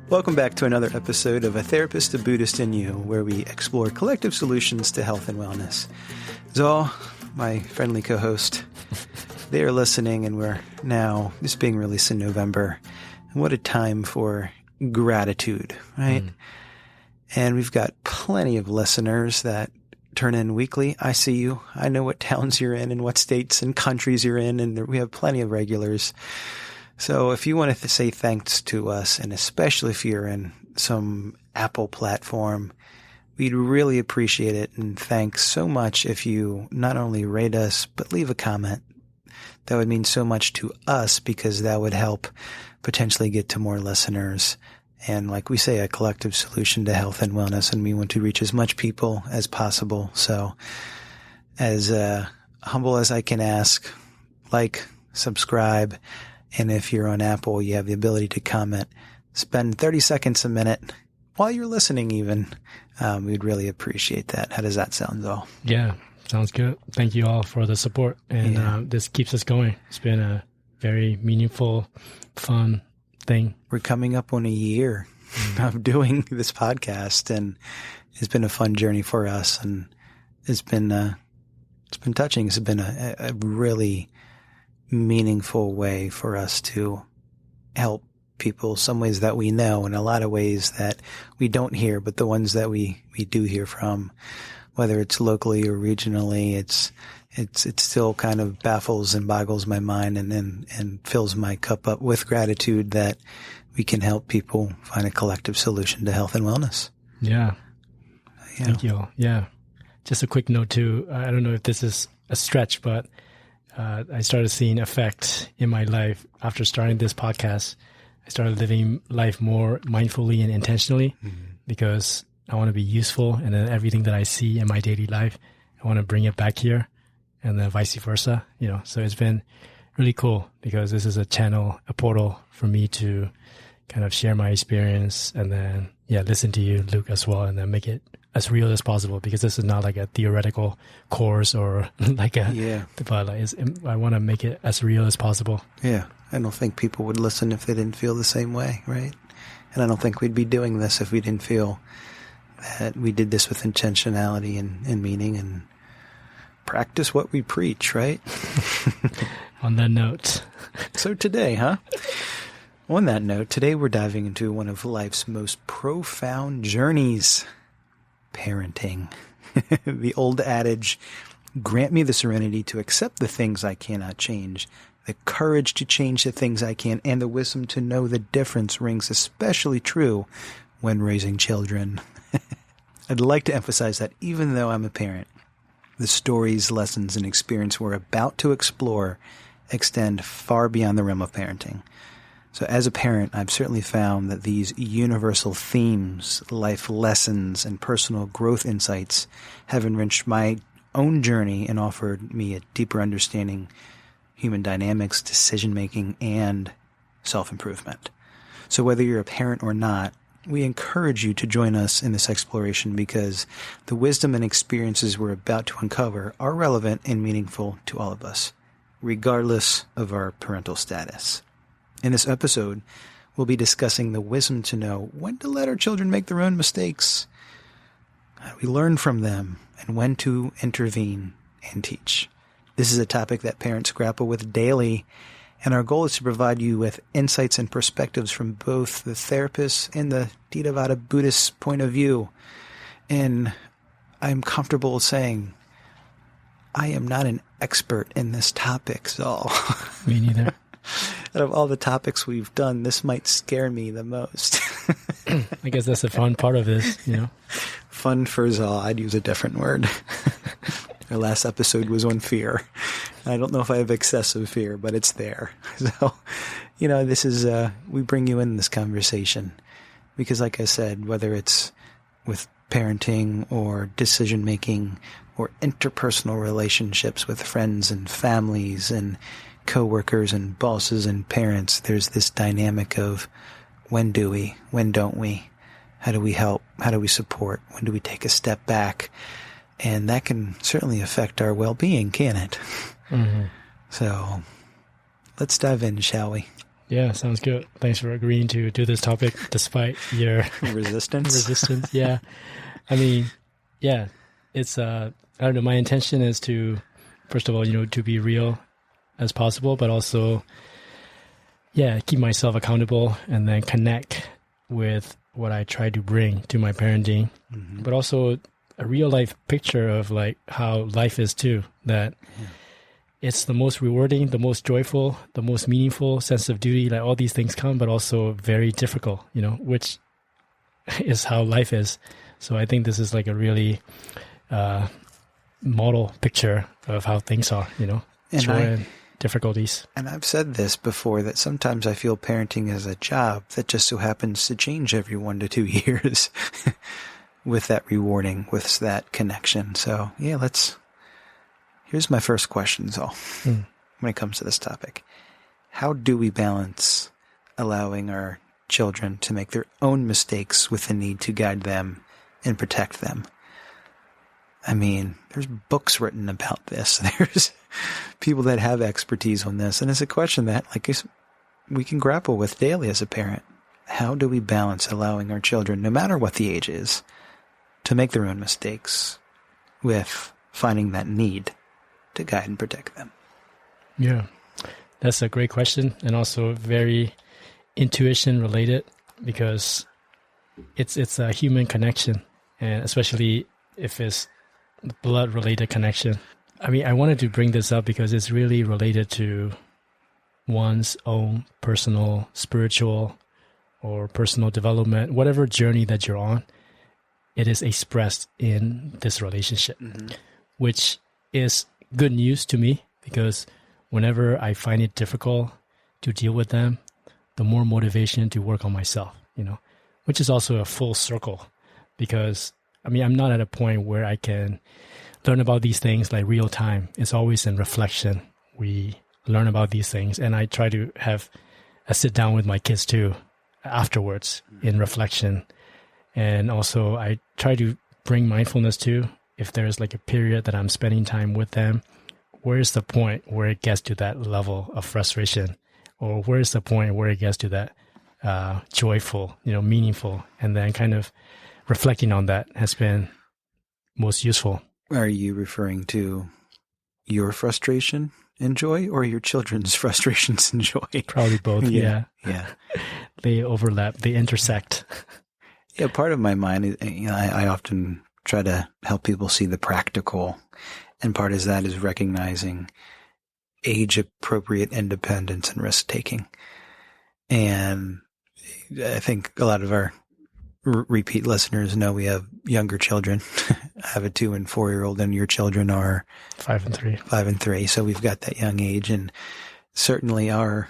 Welcome back to another episode of A Therapist, a Buddhist, and You, where we explore collective solutions to health and wellness. Zoll, my friendly co-host, they are listening, and we're now, this being released in November, and what a time for gratitude, right? And we've got plenty of listeners that turn in weekly. I see you. I know what towns you're in and what states and countries you're in, and we have plenty of regulars. So if you want to say thanks to us, and especially if you're in some Apple platform, we'd really appreciate it. And thanks so much if you not only rate us, but leave a comment. That would mean so much to us because that would help potentially get to more listeners. And like we say, a collective solution to health and wellness, and we want to reach as much people as possible. So as humble as I can ask, like, subscribe. And if you're on Apple, you have the ability to comment. Spend 30 seconds a minute while you're listening even. We'd really appreciate that. How does that sound, though? Yeah, sounds good. Thank you all for the support. And this keeps us going. It's been a very meaningful, fun thing. We're coming up on a year of doing this podcast, and it's been a fun journey for us. And it's been touching. It's been a really meaningful way for us to help people, some ways that we know and a lot of ways that we don't hear, but the ones that we do hear from, whether it's locally or regionally, it still kind of baffles and boggles my mind and fills my cup up with gratitude that we can help people find a collective solution to health and wellness. Yeah. Thank you all. Yeah. Just a quick note too. I don't know if this is a stretch, but I started seeing effect in my life after starting this podcast. I started living life more mindfully and intentionally because I want to be useful. And then everything that I see in my daily life, I want to bring it back here, and then vice versa, so it's been really cool because this is a channel, a portal for me to kind of share my experience and then, listen to you, Luke, as well, and then make it as real as possible because this is not like a theoretical course or like but I want to make it as real as possible. Yeah. I don't think people would listen if they didn't feel the same way, right? And I don't think we'd be doing this if we didn't feel that we did this with intentionality and meaning and practice what we preach, right? On that note. So today, on that note, today we're diving into one of life's most profound journeys, parenting. The old adage, grant me the serenity to accept the things I cannot change, the courage to change the things I can, and the wisdom to know the difference rings especially true when raising children. I'd like to emphasize that even though I'm a parent, the stories, lessons, and experience we're about to explore extend far beyond the realm of parenting. So as a parent, I've certainly found that these universal themes, life lessons, and personal growth insights have enriched my own journey and offered me a deeper understanding human dynamics, decision-making, and self-improvement. So whether you're a parent or not, we encourage you to join us in this exploration because the wisdom and experiences we're about to uncover are relevant and meaningful to all of us, regardless of our parental status. In this episode, we'll be discussing the wisdom to know when to let our children make their own mistakes, how we learn from them, and when to intervene and teach. This is a topic that parents grapple with daily, and our goal is to provide you with insights and perspectives from both the therapist and the Theravada Buddhist point of view. And I'm comfortable saying I am not an expert in this topic, so me neither. Out of all the topics we've done, this might scare me the most. I guess that's the fun part of this, Fun for Zoll. I'd use a different word. Our last episode was on fear. I don't know if I have excessive fear, but it's there. So, this is, we bring you in this conversation because, like I said, whether it's with parenting or decision making or interpersonal relationships with friends and families and coworkers and bosses and parents, there's this dynamic of when do we, when don't we, how do we help, how do we support, when do we take a step back? And that can certainly affect our well-being, can it? Mm-hmm. So let's dive in, shall we? Yeah, sounds good. Thanks for agreeing to do this topic despite your resistance. Yeah. I mean, yeah, it's, I don't know, my intention is to, first of all, to be real as possible, but also, keep myself accountable and then connect with what I try to bring to my parenting, but also a real life picture of like how life is too, that it's the most rewarding, the most joyful, the most meaningful sense of duty, like all these things come, but also very difficult, which is how life is. So I think this is like a really model picture of how things are, joy and difficulties. And I've said this before, that sometimes I feel parenting is a job that just so happens to change every 1 to 2 years with that rewarding, with that connection. So yeah, here's my first question, Zal, when it comes to this topic. How do we balance allowing our children to make their own mistakes with the need to guide them and protect them? I mean, there's books written about this. There's people that have expertise on this. And it's a question that, we can grapple with daily as a parent. How do we balance allowing our children, no matter what the age is, to make their own mistakes with finding that need to guide and protect them? Yeah, that's a great question, and also very intuition related, because it's a human connection, and especially if it's blood related connection. I mean, I wanted to bring this up because it's really related to one's own personal, spiritual, or personal development, whatever journey that you're on. It is expressed in this relationship, which is good news to me, because whenever I find it difficult to deal with them, the more motivation to work on myself, which is also a full circle, because I'm not at a point where I can learn about these things like real time. It's always in reflection. We learn about these things, and I try to have a sit down with my kids too afterwards in reflection. And also I try to bring mindfulness too. If there's like a period that I'm spending time with them, where's the point where it gets to that level of frustration, or where's the point where it gets to that joyful, meaningful, and then kind of reflecting on that has been most useful. Are you referring to your frustration and joy, or your children's frustrations and joy? Probably both. Yeah. They overlap. They intersect. Yeah. Part of my mind, I often try to help people see the practical, and part of that is recognizing age-appropriate independence and risk-taking. And I think a lot of our repeat listeners know we have younger children. I have a 2 and 4-year-old, and your children are 5 and 3. 5 and 3. So we've got that young age, and certainly our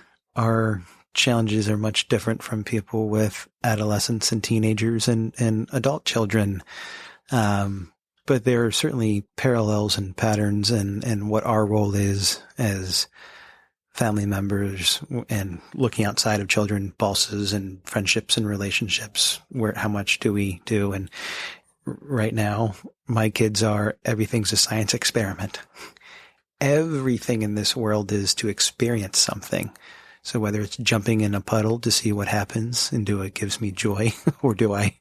challenges are much different from people with adolescents and teenagers and adult children. But there are certainly parallels and patterns and what our role is as family members, and looking outside of children, bosses and friendships and relationships, how much do we do? And right now, my kids everything's a science experiment. Everything in this world is to experience something. So whether it's jumping in a puddle to see what happens and it gives me joy, or do I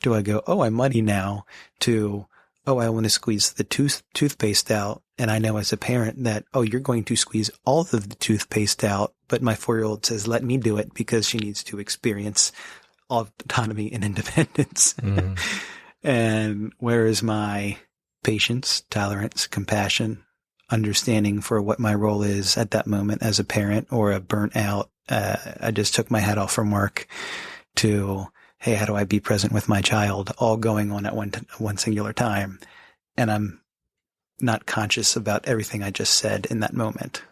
go, oh, I'm muddy now, to, oh, I want to squeeze the toothpaste out. And I know as a parent that, oh, you're going to squeeze all of the toothpaste out. But my 4-year-old says, let me do it, because she needs to experience autonomy and independence. And where is my patience, tolerance, compassion, understanding for what my role is at that moment as a parent, or a burnt out, I just took my hat off from work, to, hey, how do I be present with my child, all going on at one singular time? And I'm not conscious about everything I just said in that moment.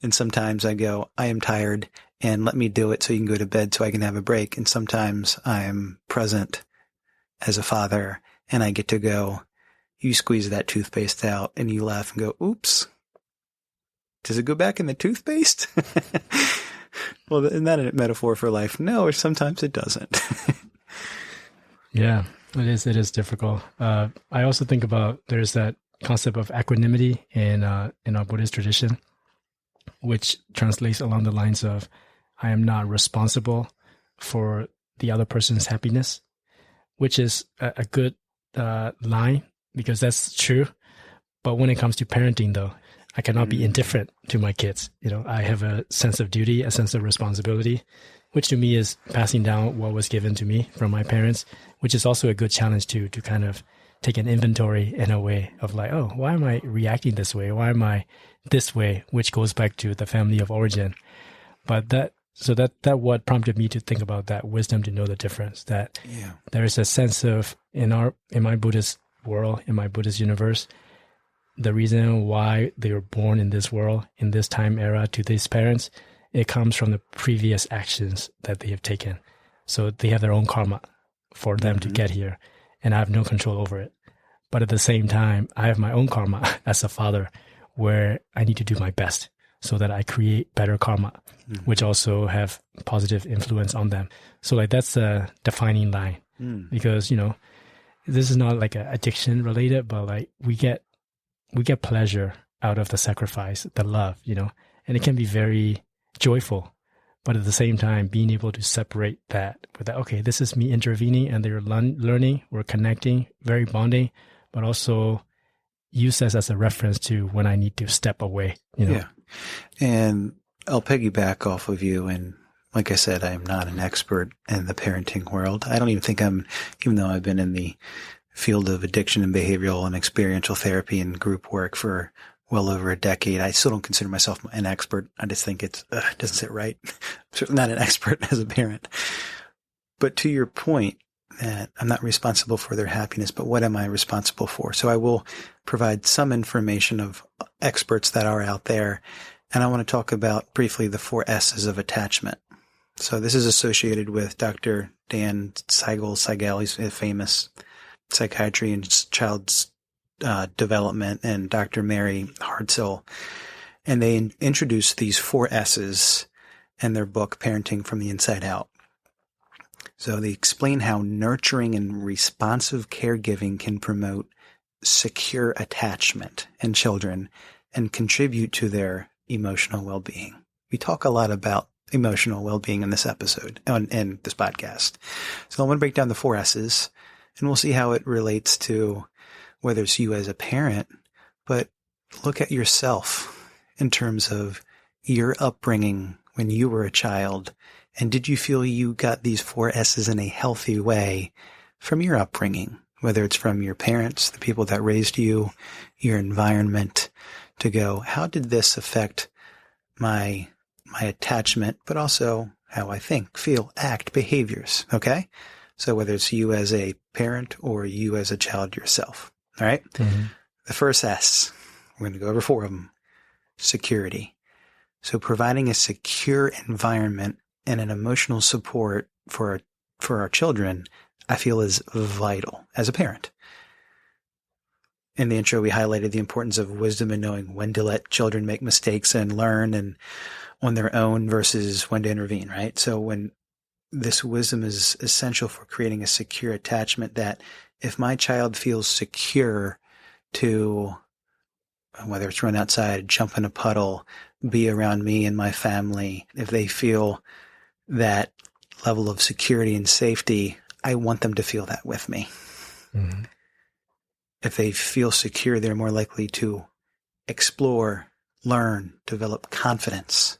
And sometimes I go, I am tired, and let me do it so you can go to bed so I can have a break. And sometimes I'm present as a father, and I get to go, you squeeze that toothpaste out, and you laugh and go, oops, does it go back in the toothpaste? Well, isn't that a metaphor for life? No, sometimes it doesn't. Yeah, it is difficult. I also think about, there's that concept of equanimity in our Buddhist tradition. which translates along the lines of, I am not responsible for the other person's happiness, which is a good line, because that's true. But when it comes to parenting, though, I cannot be indifferent to my kids. I have a sense of duty, a sense of responsibility, which to me is passing down what was given to me from my parents, which is also a good challenge to kind of take an inventory in a way of like, oh, why am I reacting this way? Why am I this way? Which goes back to the family of origin. But that what prompted me to think about that wisdom to know the difference, that there is a sense of, in my Buddhist world, in my Buddhist universe, the reason why they were born in this world, in this time era, to these parents, it comes from the previous actions that they have taken. So they have their own karma for them to get here, and I have no control over it. But at the same time, I have my own karma as a father, where I need to do my best so that I create better karma, which also have positive influence on them. So like that's a defining line, because, this is not like an addiction related, but like we get pleasure out of the sacrifice, the love, and it can be very joyful. But at the same time, being able to separate that with that, okay, this is me intervening and they're learning, we're connecting, very bonding, but also use this as a reference to when I need to step away, Yeah. And I'll piggyback off of you. And like I said, I am not an expert in the parenting world. I don't even think even though I've been in the field of addiction and behavioral and experiential therapy and group work for well over a decade, I still don't consider myself an expert. I just think it doesn't sit right. I'm certainly not an expert as a parent. But to your point, that I'm not responsible for their happiness, but what am I responsible for? So I will provide some information of experts that are out there. And I want to talk about briefly the 4 S's of attachment. So this is associated with Dr. Dan Siegel. He's a famous psychiatry and child's development, and Dr. Mary Hartzell. And they introduced these 4 S's in their book, Parenting from the Inside Out. So they explain how nurturing and responsive caregiving can promote secure attachment in children and contribute to their emotional well-being. We talk a lot about emotional well-being in this episode, in this podcast. So I want to break down the 4 S's, and we'll see how it relates to whether it's you as a parent, but look at yourself in terms of your upbringing when you were a child. And did you feel you got these 4 S's in a healthy way from your upbringing, whether it's from your parents, the people that raised you, your environment, to go, how did this affect my attachment, but also how I think, feel, act, behaviors, okay? So whether it's you as a parent or you as a child yourself, all right? Mm-hmm. The first S, we're going to go over 4 of them, security. So providing a secure environment and an emotional support for our children, I feel is vital as a parent. In the intro, we highlighted the importance of wisdom and knowing when to let children make mistakes and learn and on their own versus when to intervene, right? So when this wisdom is essential for creating a secure attachment, that if my child feels secure to, whether it's run outside, jump in a puddle, be around me and my family, if they feel that level of security and safety, I want them to feel that with me. Mm-hmm. If they feel secure, they're more likely to explore, learn, develop confidence.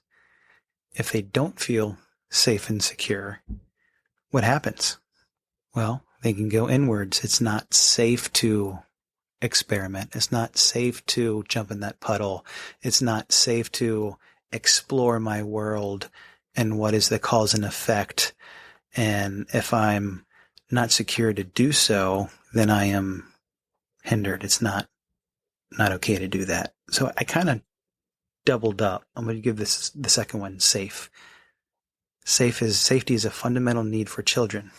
If they don't feel safe and secure, what happens? Well, they can go inwards. It's not safe to experiment. It's not safe to jump in that puddle. It's not safe to explore my world and what is the cause and effect. And if I'm not secure to do so, then I am hindered. It's not okay to do that. So I kind of doubled up. I'm going to give this the second one, safe. Safety is a fundamental need for children.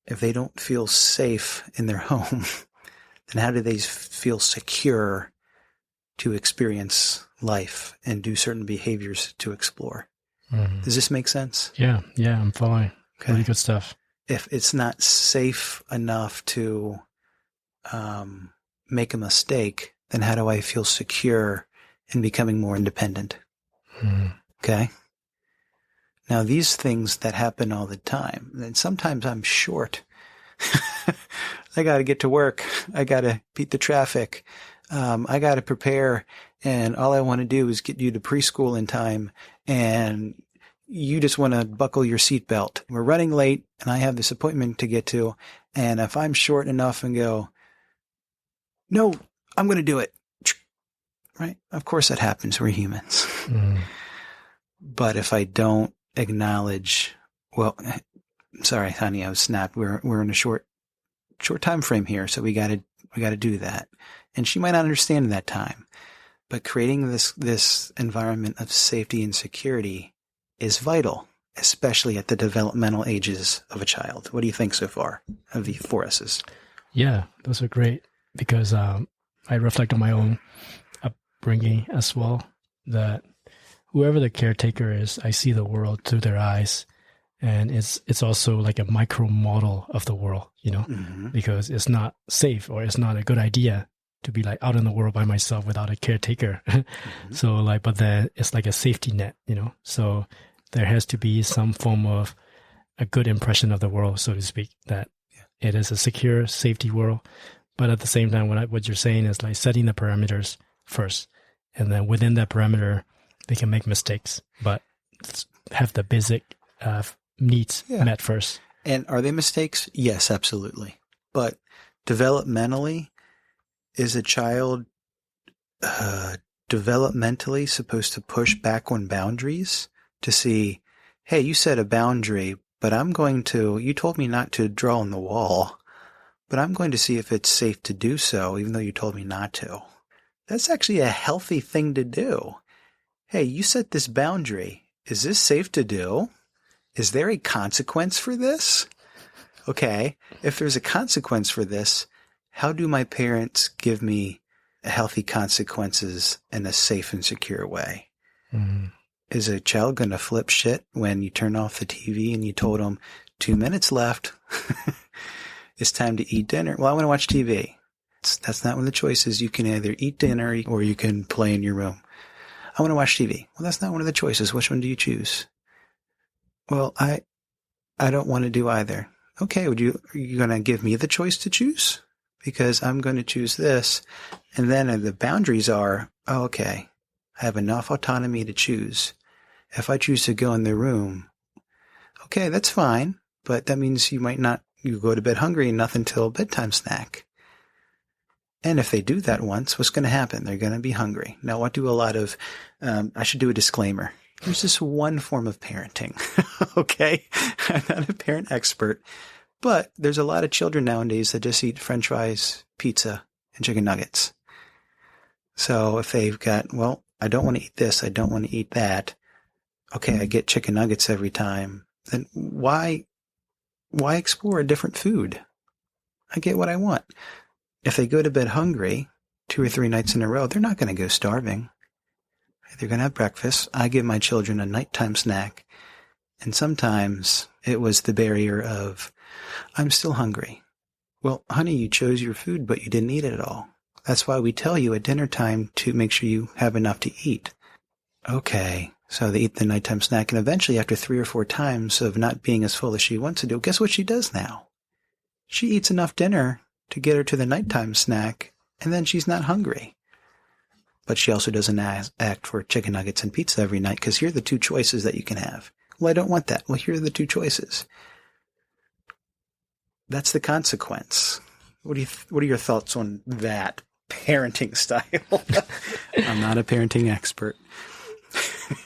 If they don't feel safe in their home, then how do they feel secure to experience life and do certain behaviors to explore? Mm-hmm. Does this make sense? Yeah, I'm following. Okay. Really good stuff. If it's not safe enough to make a mistake, then how do I feel secure and becoming more independent. Okay? Now, these things that happen all the time, and sometimes I'm short. I got to get to work. I got to beat the traffic. I got to prepare. And all I want to do is get you to preschool in time. And you just want to buckle your seatbelt. We're running late and I have this appointment to get to. And if I'm short enough and go, no, I'm going to do it. Right? Of course that happens. We're humans. But if I don't acknowledge, well, sorry, honey, I was snapped. We're in a short time frame here. So we got to do that. And she might not understand in that time, but creating this environment of safety and security is vital, especially at the developmental ages of a child. What do you think so far of the 4 S's? Yeah, those are great because I reflect on my own upbringing as well, that whoever the caretaker is, I see the world through their eyes. And it's also like a micro model of the world, because it's not safe or it's not a good idea to be like out in the world by myself without a caretaker. So but then it's like a safety net, so there has to be some form of a good impression of the world, so to speak, that it is a secure safety world. But at the same time, what you're saying is like setting the parameters first. And then within that parameter, they can make mistakes, but have the basic needs met first. And are they mistakes? Yes, absolutely. But developmentally, is a child developmentally supposed to push back on boundaries to see, hey, you set a boundary, but you told me not to draw on the wall, but I'm going to see if it's safe to do so, even though you told me not to. That's actually a healthy thing to do. Hey, you set this boundary. Is this safe to do? Is there a consequence for this? Okay, if there's a consequence for this, how do my parents give me healthy consequences in a safe and secure way? Is a child going to flip shit when you turn off the TV and you told them 2 minutes left? It's time to eat dinner. Well, I want to watch TV. That's not one of the choices. You can either eat dinner or you can play in your room. I want to watch TV. Well, that's not one of the choices. Which one do you choose? Well, I don't want to do either. Okay, are you going to give me the choice to choose? Because I'm going to choose this. And then the boundaries are, okay, I have enough autonomy to choose. If I choose to go in the room, okay, that's fine. But that means you go to bed hungry and nothing till bedtime snack. And if they do that once, what's going to happen? They're going to be hungry. Now, I should do a disclaimer. There's this one form of parenting, okay? I'm not a parent expert, but there's a lot of children nowadays that just eat French fries, pizza, and chicken nuggets. So if they've got, well, I don't want to eat this, I don't want to eat that. Okay, I get chicken nuggets every time. Then why explore a different food? I get what I want. If they go to bed hungry 2 or 3 nights in a row, they're not going to go starving. They're going to have breakfast. I give my children a nighttime snack. And sometimes it was the barrier of, I'm still hungry. Well, honey, you chose your food, but you didn't eat it at all. That's why we tell you at dinner time to make sure you have enough to eat. Okay, so they eat the nighttime snack, and eventually after 3 or 4 times of not being as full as she wants to do, guess what she does now? She eats enough dinner to get her to the nighttime snack, and then she's not hungry. But she also doesn't act for chicken nuggets and pizza every night, because here are the 2 choices that you can have. Well, I don't want that. Well, here are the 2 choices. That's the consequence. What are your thoughts on that parenting style? I'm not a parenting expert.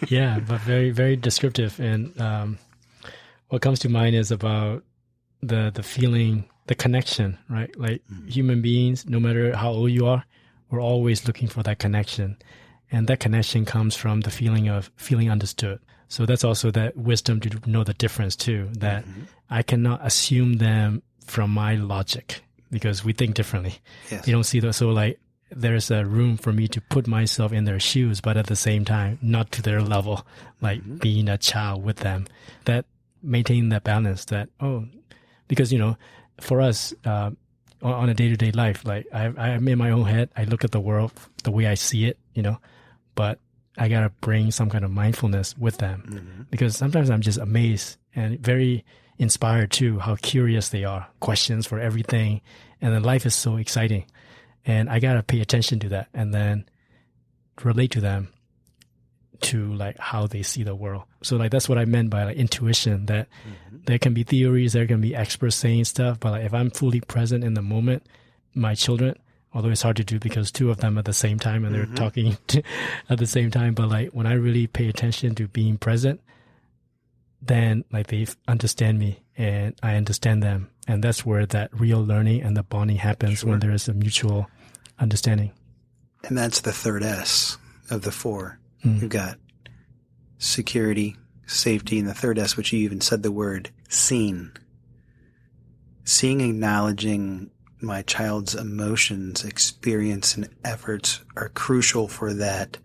Yeah, but very, very descriptive. And what comes to mind is about the feeling, the connection, right? Like human beings, no matter how old you are, we're always looking for that connection. And that connection comes from the feeling of feeling understood. So that's also that wisdom to know the difference too, that I cannot assume them from my logic because we think differently. Yes. You don't see that. So like there's a room for me to put myself in their shoes, but at the same time, not to their level, like being a child with them, that maintain that balance that, because, for us, on a day-to-day life, like I'm in my own head, I look at the world the way I see it, but I got to bring some kind of mindfulness with them because sometimes I'm just amazed and very inspired too, how curious they are, questions for everything. And then life is so exciting. And I got to pay attention to that and then relate to them to like how they see the world. So like, that's what I meant by like intuition, that there can be theories, there can be experts saying stuff, but like if I'm fully present in the moment, my children, although it's hard to do because two of them at the same time and they're talking at the same time, but like when I really pay attention to being present, then like they understand me and I understand them. And that's where that real learning and the bonding happens when there is a mutual understanding. And that's the third S of the four. You've got security, safety, and the third S, which you even said the word seen. Seeing, acknowledging my child's emotions, experience, and efforts are crucial for that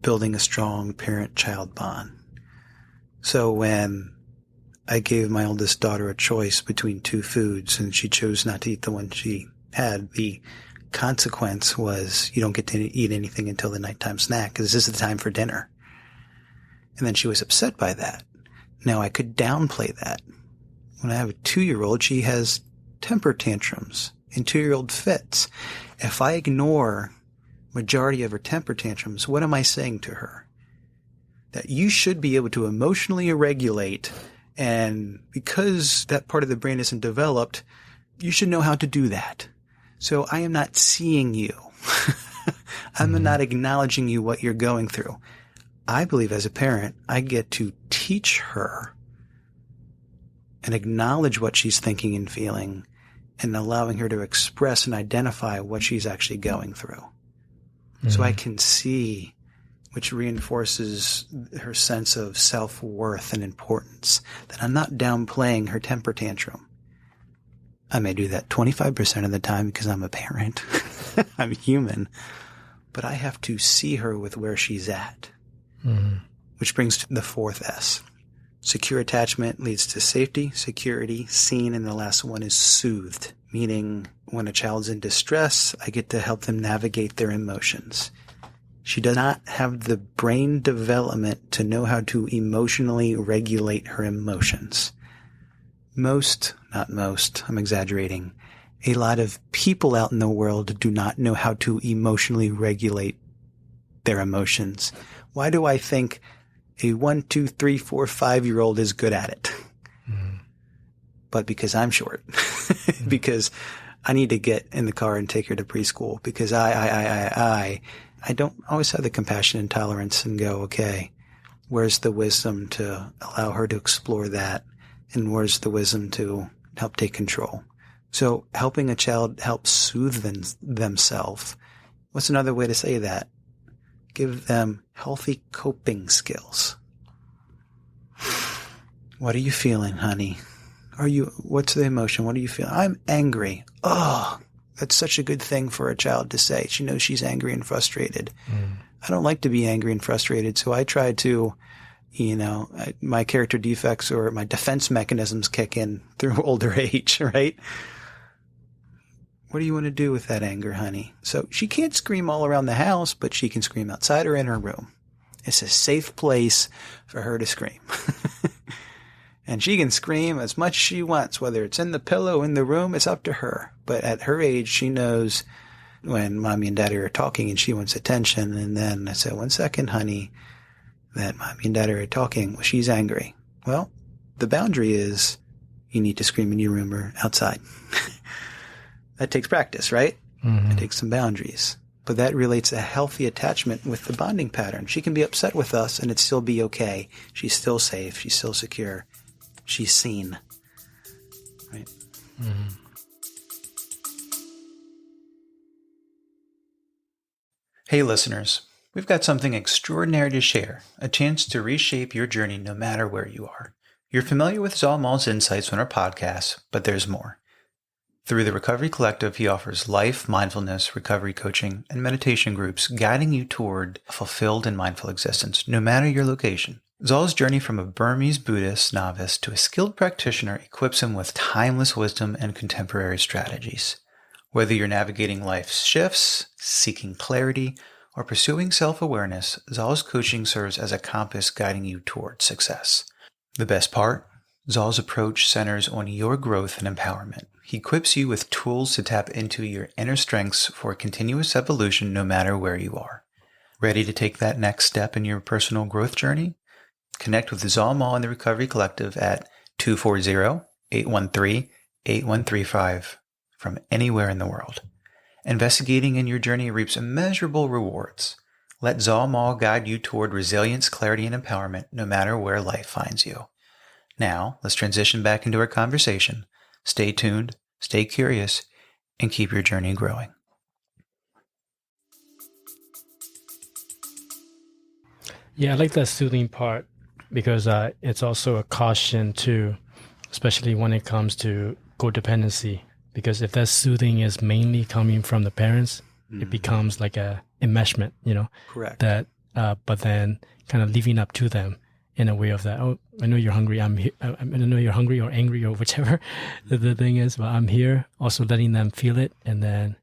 building a strong parent-child bond. So when I gave my oldest daughter a choice between two foods and she chose not to eat the one she had, the consequence was you don't get to eat anything until the nighttime snack because this is the time for dinner. And then she was upset by that. Now I could downplay that. When I have a 2-year-old, she has temper tantrums and 2-year-old fits. If I ignore majority of her temper tantrums, what am I saying to her? That you should be able to emotionally regulate, and because that part of the brain isn't developed, you should know how to do that. So I am not seeing you. I'm not acknowledging you what you're going through. I believe as a parent, I get to teach her and acknowledge what she's thinking and feeling and allowing her to express and identify what she's actually going through. So I can see, which reinforces her sense of self-worth and importance, that I'm not downplaying her temper tantrum. I may do that 25% of the time because I'm a parent. I'm human. But I have to see her with where she's at. Which brings to the fourth S. Secure attachment leads to safety, security, seen, and the last one is soothed. Meaning when a child's in distress, I get to help them navigate their emotions. She does not have the brain development to know how to emotionally regulate her emotions. Not most, I'm exaggerating. A lot of people out in the world do not know how to emotionally regulate their emotions. Why do I think a 1, 2, 3, 4, 5-year-old is good at it? But because I'm short. Because I need to get in the car and take her to preschool. Because I don't always have the compassion and tolerance and go, okay, where's the wisdom to allow her to explore that? And where's the wisdom to help take control? So helping a child help soothe themselves. What's another way to say that? Give them healthy coping skills. What are you feeling, honey? What's the emotion? What are you feeling? I'm angry. Oh, that's such a good thing for a child to say. She knows she's angry and frustrated. I don't like to be angry and frustrated, so I try to, my character defects or my defense mechanisms kick in through older age, right? What do you want to do with that anger, honey? So she can't scream all around the house, but she can scream outside or in her room. It's a safe place for her to scream. And she can scream as much as she wants, whether it's in the pillow, in the room, it's up to her. But at her age, she knows when mommy and daddy are talking and she wants attention. And then I say, 1 second, honey, that mommy and daddy are talking. Well, she's angry. Well, the boundary is you need to scream in your room or outside. That takes practice, right? It takes some boundaries. But that relates a healthy attachment with the bonding pattern. She can be upset with us and it still be okay. She's still safe. She's still secure. She's seen. Right? Hey, listeners. We've got something extraordinary to share. A chance to reshape your journey no matter where you are. You're familiar with Zalmal's insights on our podcast, but there's more. Through the Recovery Collective, he offers life, mindfulness, recovery coaching, and meditation groups guiding you toward a fulfilled and mindful existence, no matter your location. Zal's journey from a Burmese Buddhist novice to a skilled practitioner equips him with timeless wisdom and contemporary strategies. Whether you're navigating life's shifts, seeking clarity, or pursuing self-awareness, Zal's coaching serves as a compass guiding you toward success. The best part? Zal's approach centers on your growth and empowerment. He equips you with tools to tap into your inner strengths for continuous evolution no matter where you are. Ready to take that next step in your personal growth journey? Connect with Zal Mall and the Recovery Collective at 240-813-8135 from anywhere in the world. Investigating in your journey reaps immeasurable rewards. Let Zal Mall guide you toward resilience, clarity, and empowerment no matter where life finds you. Now, let's transition back into our conversation. Stay tuned, stay curious, and keep your journey growing. Yeah, I like that soothing part because it's also a caution too, especially when it comes to codependency. Because if that soothing is mainly coming from the parents, it becomes like a enmeshment, Correct. That, but then kind of leaving up to them in a way of that. Oh, I know you're hungry. I know you're hungry or angry or whichever the thing is, but I'm here. Also letting them feel it and then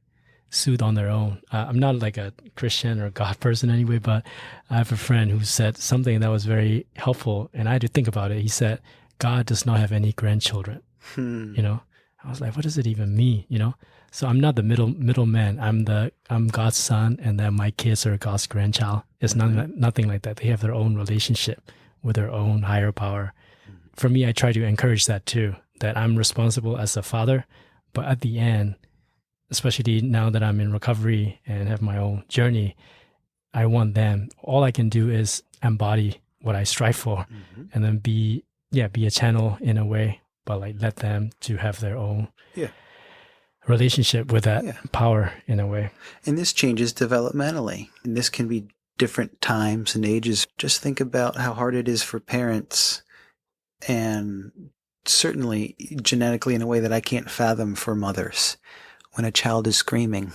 soothe on their own. I'm not like a Christian or God person anyway, but I have a friend who said something that was very helpful, and I had to think about it. He said, "God does not have any grandchildren." I was like, what does it even mean? So I'm not the middleman. I'm God's son, and then my kids are God's grandchild. It's nothing like that. They have their own relationship with their own higher power. For me, I try to encourage that too, that I'm responsible as a father, but at the end, especially now that I'm in recovery and have my own journey, I want them. All I can do is embody what I strive for, and then be a channel in a way, but like let them to have their own relationship with that power in a way. And this changes developmentally. And this can be different times and ages. Just think about how hard it is for parents, and certainly genetically in a way that I can't fathom for mothers, when a child is screaming,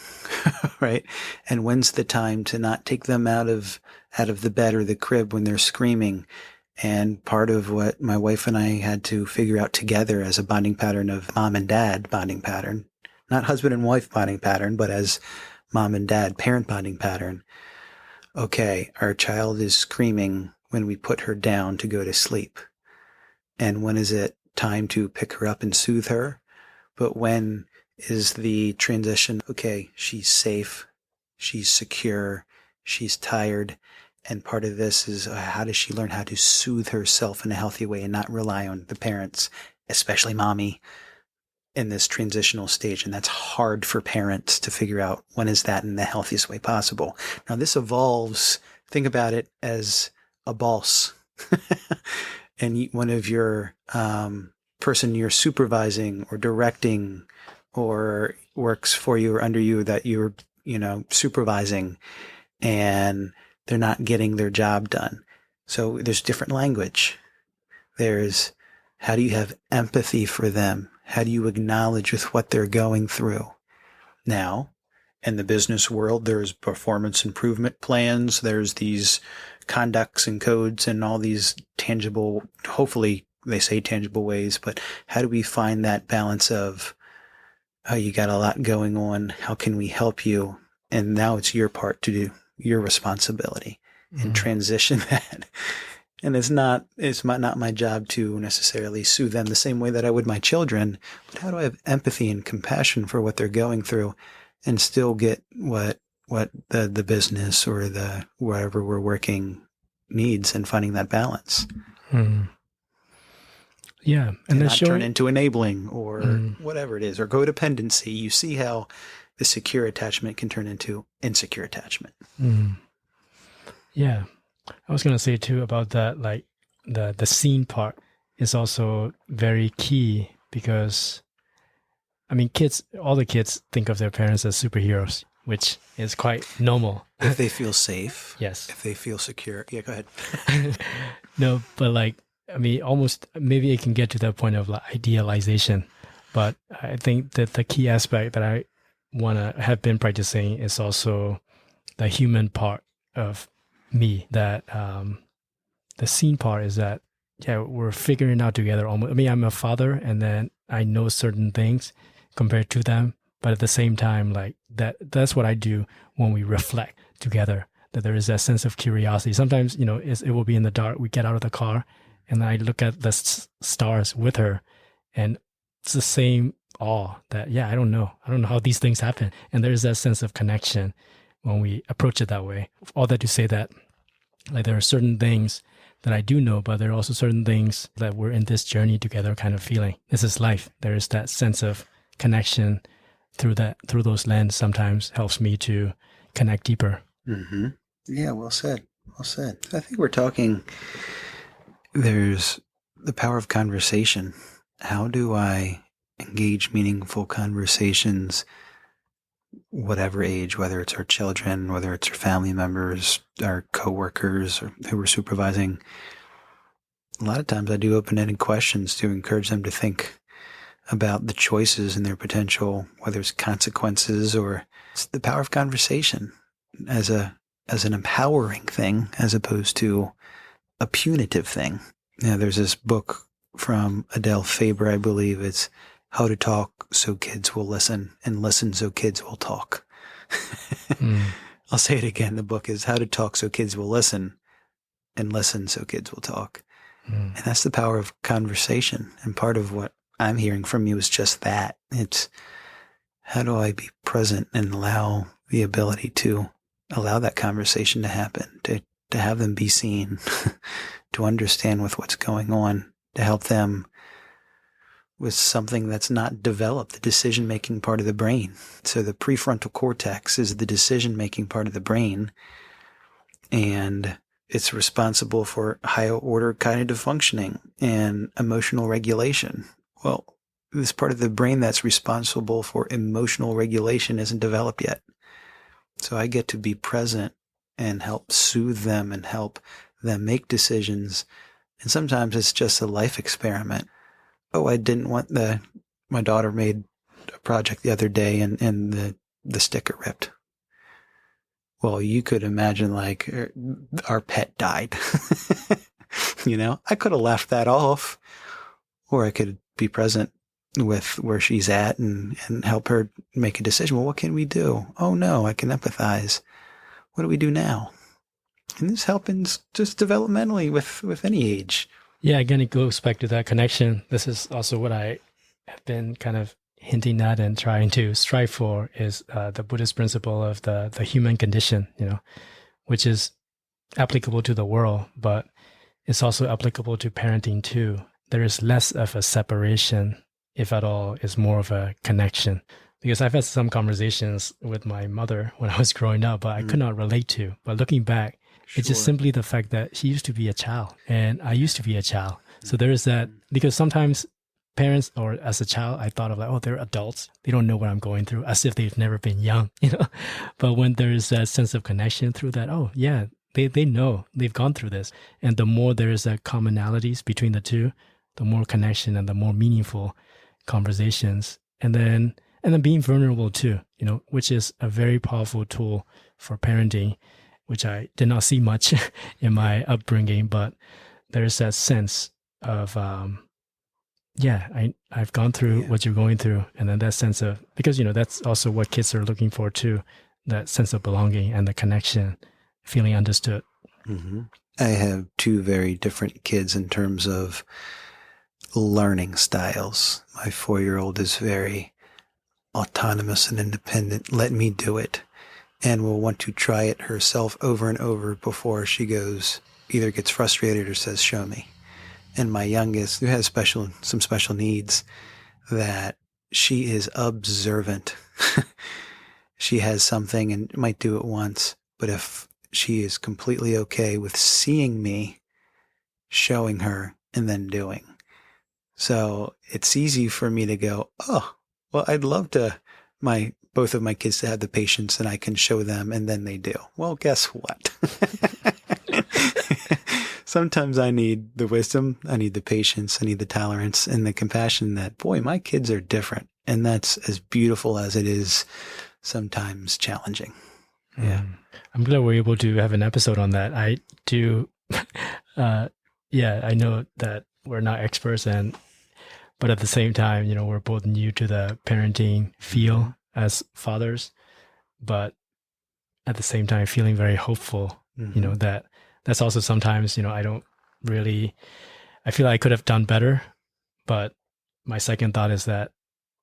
right? And when's the time to not take them out of the bed or the crib when they're screaming? And part of what my wife and I had to figure out together as a bonding pattern of mom and dad bonding pattern, not husband and wife bonding pattern, but as mom and dad parent bonding pattern. Okay, our child is screaming when we put her down to go to sleep. And when is it time to pick her up and soothe her? But when is the transition? Okay, she's safe, she's secure, she's tired. And part of this is how does she learn how to soothe herself in a healthy way and not rely on the parents, especially mommy, in this transitional stage. And that's hard for parents to figure out when is that in the healthiest way possible. Now this evolves, think about it as a boss. And one of your person you're supervising or directing or works for you or under you that you're, supervising, and they're not getting their job done. So there's different language. There's how do you have empathy for them? How do you acknowledge with what they're going through? Now, in the business world, there's performance improvement plans. There's these conducts and codes and all these tangible, hopefully they say tangible ways, but how do we find that balance of, oh, you got a lot going on. How can we help you? And now it's your part to do, your responsibility, and transition that. And it's not my job to necessarily soothe them the same way that I would my children, but how do I have empathy and compassion for what they're going through and still get what the business or the wherever we're working needs, and finding that balance. Yeah. And not turn into enabling or whatever it is, or codependency. You see how the secure attachment can turn into insecure attachment. Yeah. I was going to say too about that, like the scene part is also very key, because I mean, all the kids think of their parents as superheroes, which is quite normal. If they feel safe. Yes. If they feel secure. Yeah, go ahead. No, but like, I mean, almost maybe it can get to that point of like idealization. But I think that the key aspect that I want to have been practicing is also the human part of me, that the scene part is that, we're figuring it out together. Almost. I mean, I'm a father, and then I know certain things compared to them. But at the same time, like that's what I do when we reflect together, that there is that sense of curiosity. Sometimes, it will be in the dark. We get out of the car and I look at the stars with her, and it's the same awe that, I don't know how these things happen. And there's that sense of connection when we approach it that way. All that to say that, like, there are certain things that I do know, but there are also certain things that we're in this journey together kind of feeling. This is life. There is that sense of connection through those lenses sometimes helps me to connect deeper. Mm-hmm. Yeah, well said. Well said. I think we're talking, there's the power of conversation. How do I engage meaningful conversations, whatever age, whether it's our children, whether it's our family members, our coworkers, or who we're supervising? A lot of times I do open-ended questions to encourage them to think about the choices and their potential, whether it's consequences or it's the power of conversation as an empowering thing as opposed to a punitive thing. There's this book from Adele Faber, I believe. It's How to Talk So Kids Will Listen, and Listen So Kids Will Talk. I'll say it again. The book is How to Talk So Kids Will Listen, and Listen So Kids Will Talk. And that's the power of conversation. And part of what I'm hearing from you is just that. It's how do I be present and allow the ability to allow that conversation to happen, to have them be seen, to understand with what's going on, to help them with something that's not developed, the decision-making part of the brain. So the prefrontal cortex is the decision-making part of the brain, and it's responsible for higher order cognitive functioning and emotional regulation. Well, this part of the brain that's responsible for emotional regulation isn't developed yet. So I get to be present and help soothe them and help them make decisions. And sometimes it's just a life experiment. Oh, I didn't want my daughter made a project the other day and the sticker ripped. Well, you could imagine like our pet died. I could have left that off, or I could be present with where she's at and help her make a decision. Well, what can we do? Oh no, I can empathize. What do we do now? And this happens just developmentally with any age. Yeah, again, it goes back to that connection. This is also what I have been kind of hinting at and trying to strive for is the Buddhist principle of the human condition, which is applicable to the world, but it's also applicable to parenting too. There is less of a separation, if at all, is more of a connection. Because I've had some conversations with my mother when I was growing up, but I could not relate to. But looking back, it's just simply the fact that she used to be a child and I used to be a child. So there is that, because sometimes parents, or as a child, I thought of like, oh, they're adults. They don't know what I'm going through, as if they've never been young, But when there is that sense of connection through that, oh yeah, they know they've gone through this. And the more there is commonalities between the two, the more connection and the more meaningful conversations. And then being vulnerable too, which is a very powerful tool for parenting, which I did not see much in my upbringing, but there is that sense of, I've gone through what you're going through. And then that sense of, because, that's also what kids are looking for too, that sense of belonging and the connection, feeling understood. Mm-hmm. I have two very different kids in terms of learning styles. My 4-year-old is very autonomous and independent. Let me do it. And will want to try it herself over and over before she either gets frustrated or says, show me. And my youngest, who has some special needs, that she is observant. She has something and might do it once, but if she is completely okay with seeing me, showing her, and then doing. So it's easy for me to go, oh, well, I'd love both of my kids to have the patience and I can show them, and then they do. Well, guess what? Sometimes I need the wisdom, I need the patience, I need the tolerance and the compassion that, boy, my kids are different. And that's as beautiful as it is sometimes challenging. Yeah. I'm glad we're able to have an episode on that. I do. I know that we're not experts, but at the same time, we're both new to the parenting field as fathers. But at the same time feeling very hopeful, that's also sometimes, I don't really, I feel like I could have done better, but my second thought is that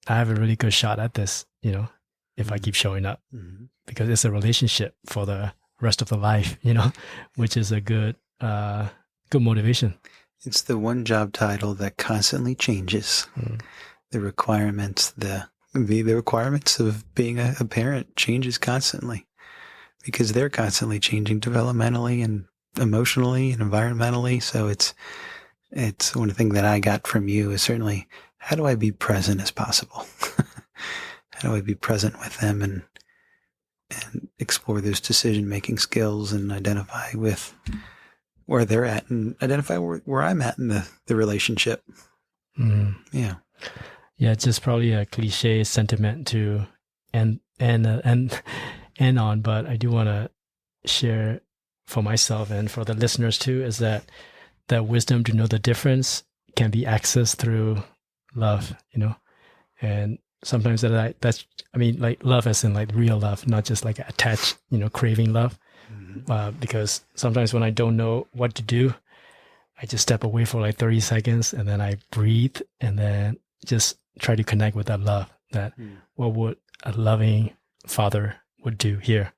I have a really good shot at this, if I keep showing up, because it's a relationship for the rest of the life, which is a good motivation. It's the one job title that constantly changes. The requirements, the requirements of being a parent changes constantly, because they're constantly changing developmentally and emotionally and environmentally. So it's one thing that I got from you is certainly, how do I be present as possible? How do I be present with them and explore those decision-making skills and identify with where they're at and identify where I'm at in the relationship. Yeah. Yeah, it's just probably a cliche sentiment to end on, but I do want to share for myself and for the listeners too, is that wisdom to know the difference can be accessed through love, and sometimes that's like love as in like real love, not just like attached, craving love. Because sometimes when I don't know what to do, I just step away for like 30 seconds and then I breathe and then just try to connect with that love, that what would a loving father would do here,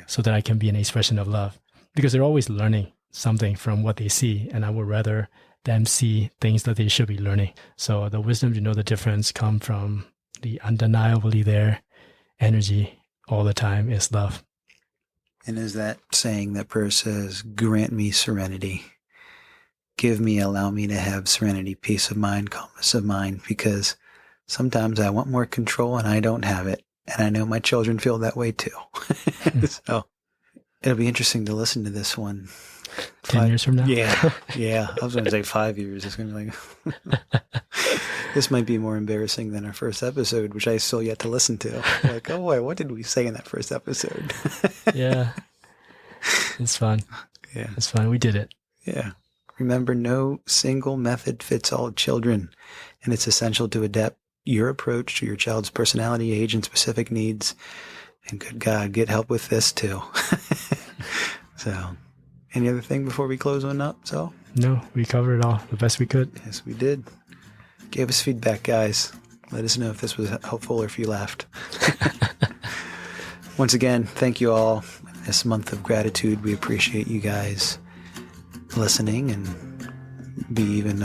so that I can be an expression of love, because they're always learning something from what they see. And I would rather them see things that they should be learning. So the wisdom to know the difference come from the undeniably there energy all the time is love. And as that saying that prayer says, grant me serenity, allow me to have serenity, peace of mind, calmness of mind, because sometimes I want more control and I don't have it. And I know my children feel that way too. So it'll be interesting to listen to this one. 10 years from now? Yeah. I was going to say 5 years. It's going to be like, this might be more embarrassing than our first episode, which I still yet to listen to. Like, oh boy, what did we say in that first episode? Yeah. It's fun. Yeah. It's fun. We did it. Yeah. Remember, no single method fits all children, and it's essential to adapt your approach to your child's personality, age, and specific needs. And good God, get help with this too. So, any other thing before we close on up? So, no, we covered it all the best we could. Yes, we did. Give us feedback, guys. Let us know if this was helpful or if you laughed. Once again, thank you all. This month of gratitude, we appreciate you guys listening, and be even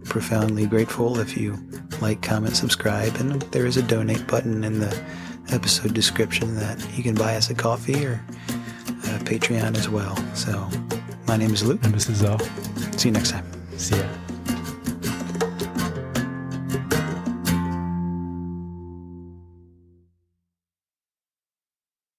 profoundly grateful if you like, comment, subscribe, and there is a donate button in the episode description that you can buy us a coffee or a Patreon as well. So my name is Luke. And this is Al. See you next time. See ya.